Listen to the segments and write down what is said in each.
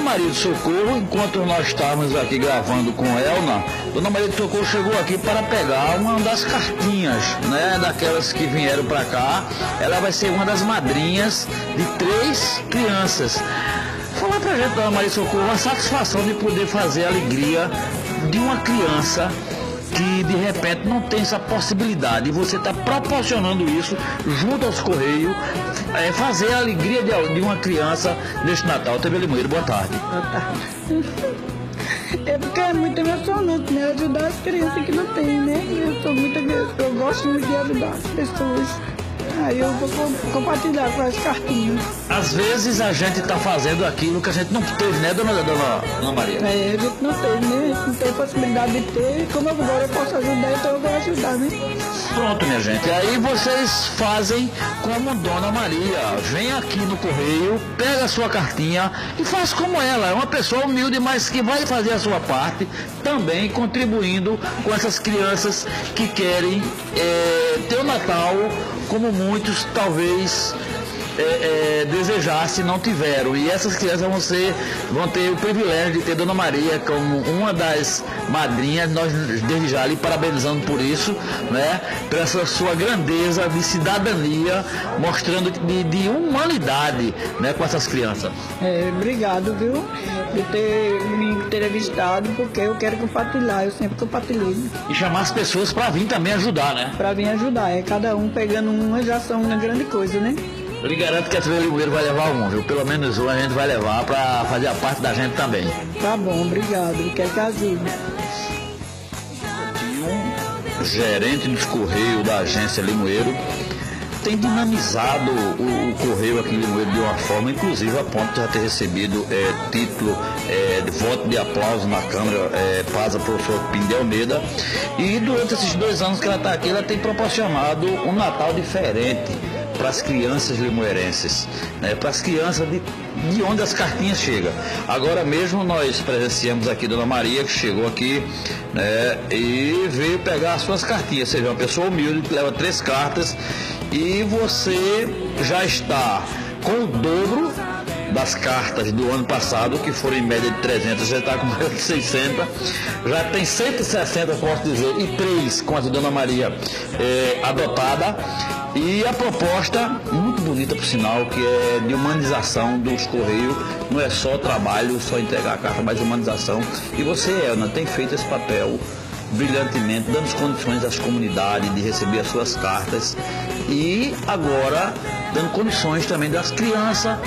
Maria de Socorro, enquanto nós estávamos aqui gravando com Elna, Dona Maria de Socorro chegou aqui para pegar uma das cartinhas, né, daquelas que vieram para cá. Ela vai ser uma das madrinhas de 3 crianças. Fala pra gente, Dona Maria de Socorro, a satisfação de poder fazer a alegria de uma criança que de repente não tem essa possibilidade, e você está proporcionando isso junto aos Correios, fazer a alegria de uma criança neste Natal. TV Limoeiro, boa tarde. Boa tarde. É porque é muito emocionante, né? Ajudar as crianças que não tem, né? Eu gosto muito de ajudar as pessoas. Aí eu vou compartilhar com as cartinhas. Às vezes a gente está fazendo aquilo que a gente não teve, né, dona Maria? A gente não teve, né? A gente não tem possibilidade de ter. Como agora eu posso ajudar, então eu vou ajudar, né? Pronto, minha gente. Aí vocês fazem como Dona Maria. Vem aqui no Correio, pega a sua cartinha e faz como ela. É uma pessoa humilde, mas que vai fazer a sua parte, também contribuindo com essas crianças que querem ter o Natal como muitos talvez desejassem e não tiveram. E essas crianças vão ter o privilégio de ter Dona Maria como uma das madrinhas. Nós desde já lhe parabenizando por isso, né, por essa sua grandeza de cidadania, mostrando de humanidade, né, com essas crianças. Obrigado, viu, por ter me entrevistado, porque eu quero compartilhar, eu sempre compartilhei. E chamar as pessoas para vir também ajudar, né? Para vir ajudar, cada um pegando uma já são uma grande coisa, né? Eu lhe garanto que a TV Limoeiro vai levar um, viu? Pelo menos um a gente vai levar para fazer a parte da gente também. Tá bom, obrigado, quero que ajude. O gerente dos Correios da agência Limoeiro tem dinamizado o Correio aqui em Limoeiro de uma forma, inclusive a ponto de já ter recebido título de voto de aplauso na Câmara, paz a professor Pinho de Almeida. E durante esses 2 anos que ela está aqui, ela tem proporcionado um Natal diferente para as crianças limoeirenses, né, para as crianças de onde as cartinhas chegam. Agora mesmo nós presenciamos aqui Dona Maria, que chegou aqui, né, e veio pegar as suas cartinhas. Seja uma pessoa humilde que leva 3 cartas, e você já está com o dobro das cartas do ano passado, que foram em média de 300, já está com mais de 600, já tem 160, posso dizer, e 3 com a de Dona Maria adotada. E a proposta, muito bonita por sinal, que é de humanização dos Correios. Não é só trabalho, só entregar a carta, mas humanização. E você, Elna, tem feito esse papel brilhantemente, dando condições às comunidades de receber as suas cartas. E agora, dando condições também das crianças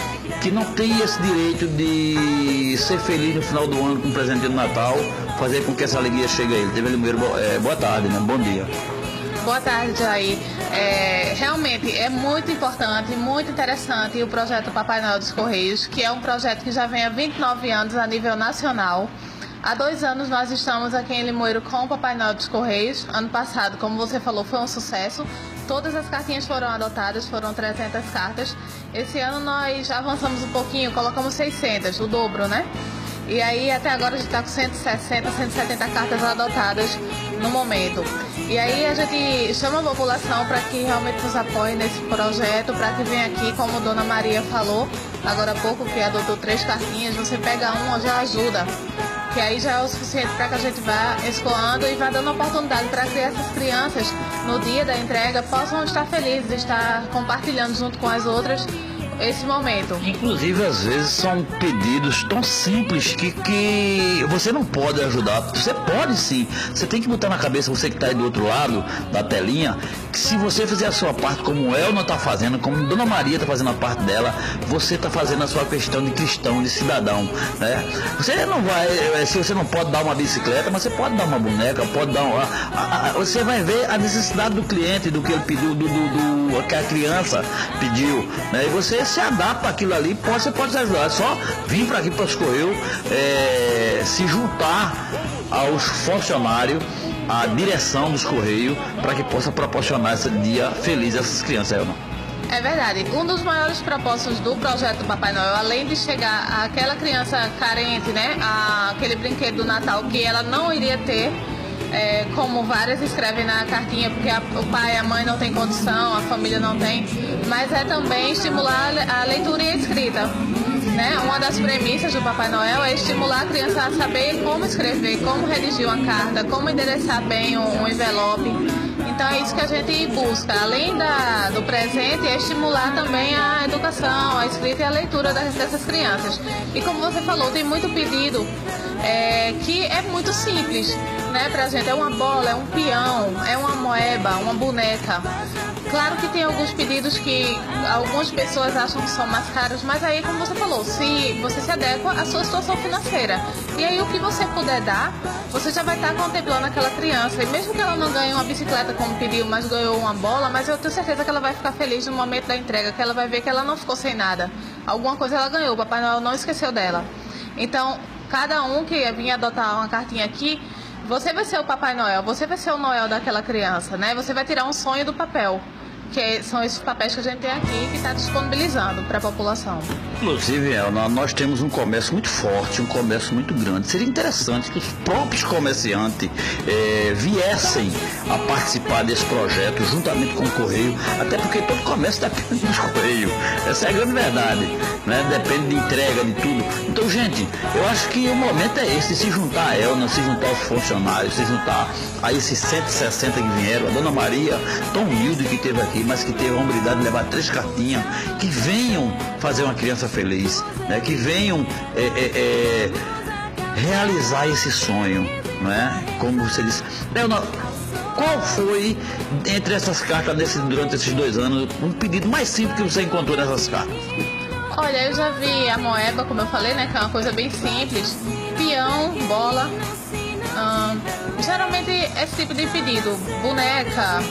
que não têm esse direito de ser feliz no final do ano com um presente de Natal, fazer com que essa alegria chegue a ele. TV Limoeiro, boa tarde, né? Bom dia. Boa tarde, Jair. Realmente é muito importante, muito interessante o projeto Papai Noel dos Correios, que é um projeto que já vem há 29 anos a nível nacional. Há 2 anos nós estamos aqui em Limoeiro com o Papai Noel dos Correios. Ano passado, como você falou, foi um sucesso. Todas as cartinhas foram adotadas, foram 300 cartas. Esse ano nós já avançamos um pouquinho, colocamos 600, o dobro, né? E aí até agora a gente está com 160, 170 cartas adotadas no momento. E aí a gente chama a população para que realmente nos apoie nesse projeto, para que venha aqui, como Dona Maria falou agora há pouco, que adotou 3 cartinhas, você pega uma, já ajuda. Que aí já é o suficiente para que a gente vá escoando e vá dando oportunidade para que essas crianças, no dia da entrega, possam estar felizes, estar compartilhando junto com as outras esse momento. Inclusive, às vezes são pedidos tão simples que você não pode ajudar. Você pode sim. Você tem que botar na cabeça, você que está aí do outro lado da telinha, que se você fizer a sua parte como Elna está fazendo, como Dona Maria está fazendo a parte dela, você está fazendo a sua questão de cristão, de cidadão, né? Você não vai, se você não pode dar uma bicicleta, mas você pode dar uma boneca, pode dar você vai ver a necessidade do cliente, do que ele pediu, do que a criança pediu, né? E você se adapta àquilo ali, você pode se ajudar. É só vir para aqui para os Correios, se juntar aos funcionários, à direção dos Correios, para que possa proporcionar esse dia feliz a essas crianças, Elna. É verdade. Um dos maiores propósitos do projeto Papai Noel, além de chegar àquela criança carente, né, aquele brinquedo do Natal que ela não iria ter, como várias escrevem na cartinha, porque o pai e a mãe não tem condição, a família não tem, mas é também estimular a leitura e a escrita. né? Uma das premissas do Papai Noel é estimular a criança a saber como escrever, como redigir uma carta, como endereçar bem um envelope. Então é isso que a gente busca. Além do presente, é estimular também a educação, a escrita e a leitura dessas crianças. E como você falou, tem muito pedido que é muito simples, né, pra gente. É uma bola, é um peão, é uma moeba, uma boneca. Claro que tem alguns pedidos que algumas pessoas acham que são mais caros, mas aí, como você falou, se você se adequa à sua situação financeira. E aí, o que você puder dar, você já vai estar contemplando aquela criança. E mesmo que ela não ganhe uma bicicleta como pediu, mas ganhou uma bola, mas eu tenho certeza que ela vai ficar feliz no momento da entrega, que ela vai ver que ela não ficou sem nada. Alguma coisa ela ganhou, o Papai Noel não esqueceu dela. Então, cada um que vir adotar uma cartinha aqui, você vai ser o Papai Noel, você vai ser o Noel daquela criança, né? Você vai tirar um sonho do papel, que são esses papéis que a gente tem aqui, que está disponibilizando para a população. Inclusive, nós temos um comércio muito forte, um comércio muito grande. Seria interessante que os próprios comerciantes viessem a participar desse projeto juntamente com o Correio, até porque todo comércio depende do Correio. Essa é a grande verdade, né? Depende de entrega, de tudo. Então, gente, eu acho que o momento é esse, se juntar a Elna, se juntar aos funcionários, se juntar a esses 160 que vieram, a Dona Maria, tão humilde que esteve aqui, mas que teve a humildade de levar 3 cartinhas, que venham fazer uma criança feliz, né? Que venham realizar esse sonho, não é? Como você disse. Qual foi, entre essas cartas, durante esses 2 anos, um pedido mais simples que você encontrou nessas cartas? Olha, eu já vi a moeba, como eu falei, né? Que é uma coisa bem simples. Peão, bola. Geralmente esse tipo de pedido, boneca,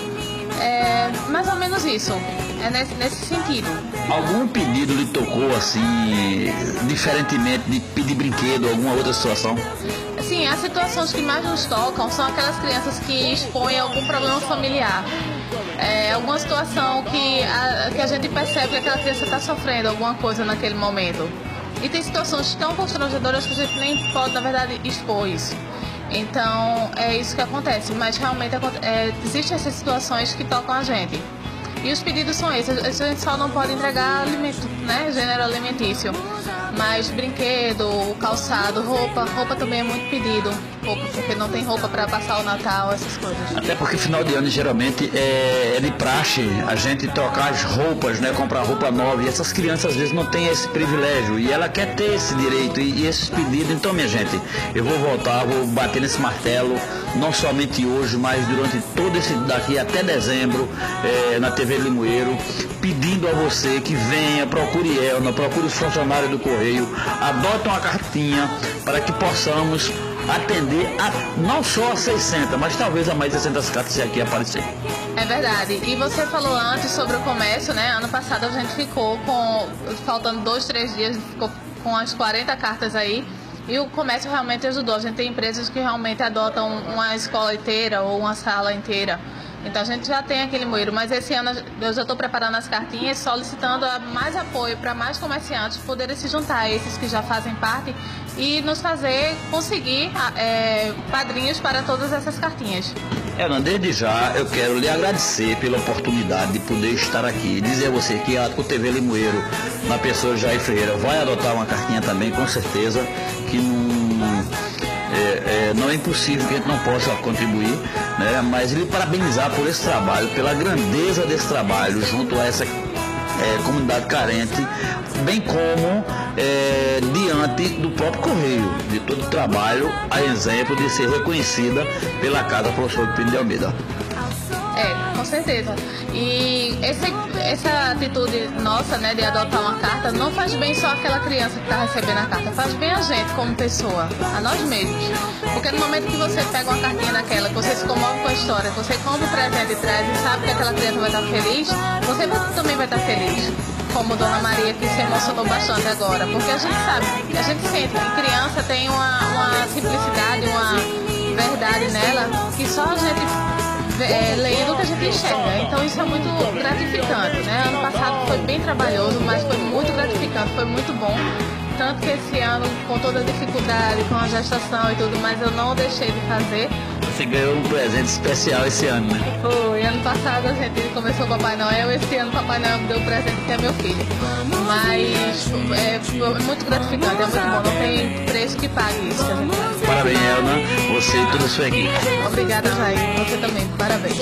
mais ou menos isso. É nesse sentido. Algum pedido lhe tocou assim, diferentemente de pedir brinquedo, alguma outra situação? Sim, as situações que mais nos tocam são aquelas crianças que expõem algum problema familiar. Alguma situação que a gente percebe que aquela criança está sofrendo alguma coisa naquele momento. E tem situações tão constrangedoras que a gente nem pode, na verdade, expor isso. Então, é isso que acontece. Mas realmente existem essas situações que tocam a gente. E os pedidos são esses. A gente só não pode entregar alimento, né? Gênero alimentício. Mas brinquedo, calçado, roupa também é muito pedido. Roupa, porque não tem roupa para passar o Natal, essas coisas. Até porque final de ano geralmente é de praxe a gente trocar as roupas, né? Comprar roupa nova. E essas crianças às vezes não têm esse privilégio. E ela quer ter esse direito e esses pedidos. Então, minha gente, eu vou voltar, vou bater nesse martelo, não somente hoje, mas durante todo esse daqui até dezembro, na TV Limoeiro, pedindo a você que venha, procure Elna, procure os funcionários do Correio, adote uma cartinha para que possamos atender não só a 600, mas talvez a mais de 600 cartas se aqui aparecer. É verdade. E você falou antes sobre o comércio, né? Ano passado a gente ficou faltando 2, 3 dias, ficou com as 40 cartas aí. E o comércio realmente ajudou. A gente tem empresas que realmente adotam uma escola inteira ou uma sala inteira. Então a gente já tem aquele Limoeiro, mas esse ano eu já estou preparando as cartinhas, solicitando mais apoio para mais comerciantes poderem se juntar a esses que já fazem parte e nos fazer conseguir padrinhos para todas essas cartinhas. Elna, desde já eu quero lhe agradecer pela oportunidade de poder estar aqui e dizer a você que o TV Limoeiro, na pessoa de Jair Ferreira, vai adotar uma cartinha também, com certeza, que não é impossível que a gente não possa contribuir, né? Mas lhe parabenizar por esse trabalho, pela grandeza desse trabalho junto a essa comunidade carente, bem como diante do próprio Correio, de todo o trabalho, a exemplo de ser reconhecida pela Casa Professor Pino de Almeida. Com certeza. E essa atitude nossa, né, de adotar uma carta, não faz bem só aquela criança que está recebendo a carta, faz bem a gente como pessoa, a nós mesmos. Porque no momento que você pega uma cartinha daquela, que você se comove com a história, que você compra o presente e traz e sabe que aquela criança vai estar feliz, você também vai estar feliz. Como Dona Maria, que se emocionou bastante agora, porque a gente sabe, a gente sente que criança tem uma simplicidade, uma verdade nela, que só a gente lendo que a gente enxerga. Então isso é muito gratificante, né? Ano passado foi bem trabalhoso, mas foi muito gratificante, foi muito bom. Tanto que esse ano, com toda a dificuldade, com a gestação e tudo mais, eu não deixei de fazer. Você ganhou um presente especial esse ano, né? Foi. Ano passado a gente começou o Papai Noel, esse ano o Papai Noel me deu o presente que é meu filho. Mas mas é muito gratificante, é muito bom, não tem preço que pague isso que a gente faz. Parabéns, Elna, você e toda a sua equipe. Obrigada, Jair, você também, parabéns.